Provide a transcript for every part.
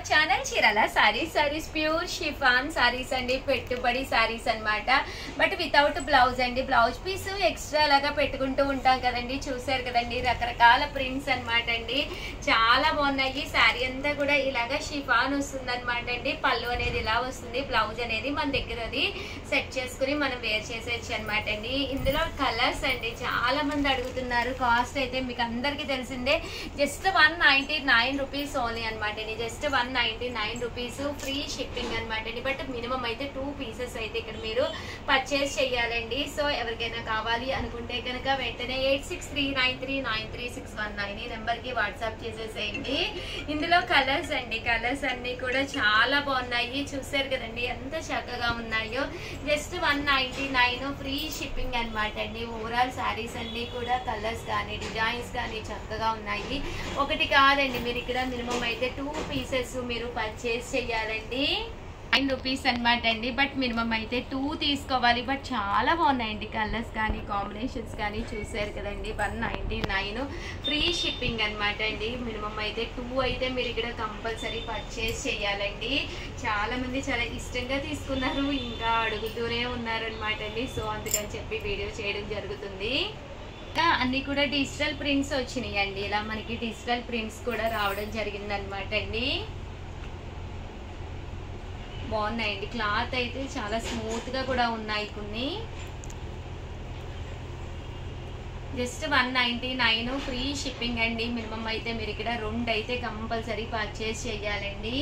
Channel Chirala saris pure chiffon saris అండి, పెట్టుబడి సారీస్ అన్నమాట. బట్ వితౌట్ బ్లౌజ్ అండి. బ్లౌజ్ పీస్ ఎక్స్ట్రా లాగా పెట్టుకుంటూ ఉంటాం కదండి, చూసారు కదండి, రకరకాల ప్రింట్స్ అన్నమాట అండి. చాలా బాగున్నాయి. సారీ అంతా కూడా ఇలాగా షిఫాన్ వస్తుంది అనమాట అండి. పళ్ళు అనేది ఇలా వస్తుంది, బ్లౌజ్ అనేది మన దగ్గర అది సెట్ చేసుకుని మనం వేర్ చేసేయచ్చు అనమాట అండి. ఇందులో కలర్స్ అండి చాలా మంది అడుగుతున్నారు. కాస్ట్ అయితే మీకు అందరికి తెలిసిందే, జస్ట్ 199 రూపీస్ ఓన్లీ అనమాట అండి. జస్ట్ 199 రూపీస్, ఫ్రీ షిప్పింగ్ అనమాట అండి. బట్ మినిమం అయితే 2 పీసెస్ అయితే ఇక్కడ మీరు పర్చేస్ చేయాలండి. సో ఎవరికైనా కావాలి అనుకుంటే కనుక వెంటనే 8639393619 ఈ నెంబర్కి వాట్సాప్ చేసేసేయండి. ఇందులో కలర్స్ అండి, కలర్స్ అన్ని కూడా చాలా బాగున్నాయి. చూసారు కదండి ఎంత చక్కగా ఉన్నాయో. జస్ట్ 199 ఫ్రీ షిప్పింగ్ అనమాట అండి. ఓవరాల్ శారీస్ అన్ని కూడా కలర్స్ కానీ డిజైన్స్ కానీ చక్కగా ఉన్నాయి. ఒకటి కాదండి, మీరు ఇక్కడ మినిమం అయితే 2 పీసెస్ మీరు పర్చేస్ చేయాలండి. 9 రూపీస్ అనమాట అండి. బట్ మినిమం అయితే 2 తీసుకోవాలి. బట్ చాలా బాగున్నాయండి కలర్స్ కానీ కాంబినేషన్స్ కానీ, చూసారు కదండి. 199 ఫ్రీ షిప్పింగ్ అనమాట అండి. మినిమం అయితే 2 అయితే మీరు ఇక్కడ కంపల్సరీ పర్చేస్ చేయాలండి. చాలా మంది చాలా ఇష్టంగా తీసుకున్నారు, ఇంకా అడుగుతూనే ఉన్నారనమాట అండి. సో అందుకని చెప్పి వీడియో చేయడం జరుగుతుంది. అన్ని కూడా డిజిటల్ ప్రింట్స్ వచ్చినాయి అండి. ఇలా మనకి డిజిటల్ ప్రింట్స్ కూడా రావడం జరిగింది అనమాట అండి. బాగున్నాయండి. క్లాత్ అయితే చాలా స్మూత్ గా కూడా ఉన్నాయి కొన్ని. జస్ట్ 199 ఫ్రీ షిప్పింగ్ అండి. మినిమం అయితే మీరు ఇక్కడ 2 అయితే కంపల్సరీ పర్చేస్ చేయాలండి.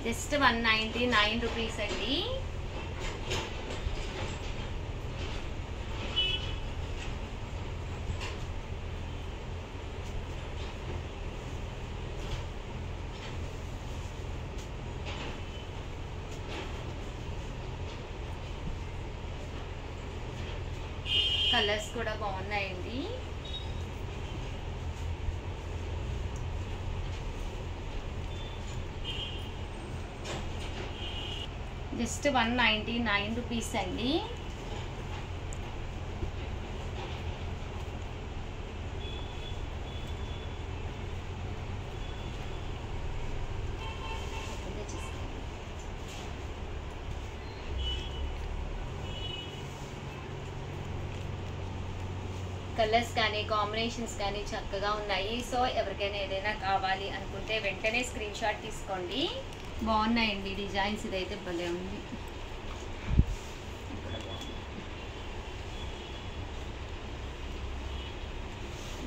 జస్ట్ 199 రూపీస్ అండి. కలర్స్ కూడా బాగున్నాయండి. జస్ట్ 199 రూపీస్ అండి. కలర్స్ కానీ కాంబినేషన్స్ కానీ చక్కగా ఉన్నాయి. సో ఎవరికైనా ఏదైనా కావాలి అనుకుంటే వెంటనే స్క్రీన్ షాట్ తీసుకోండి. బాగున్నాయండి డిజైన్స్. ఇదైతే భలే ఉంది.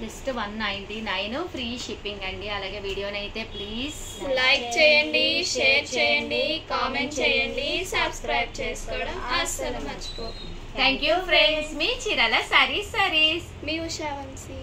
జస్ట్ 199 ఫ్రీ షిప్పింగ్ అండి. అలాగే వీడియోని అయితే ప్లీజ్ లైక్ చేయండి, షేర్ చేయండి, కామెంట్ చేయండి, సబ్స్క్రైబ్ చేసుకోవడం అస్సలు మర్చిపోకండి. Thank you friends. మీ చీరాల సారీస్ మీ ఉషా వంశీ.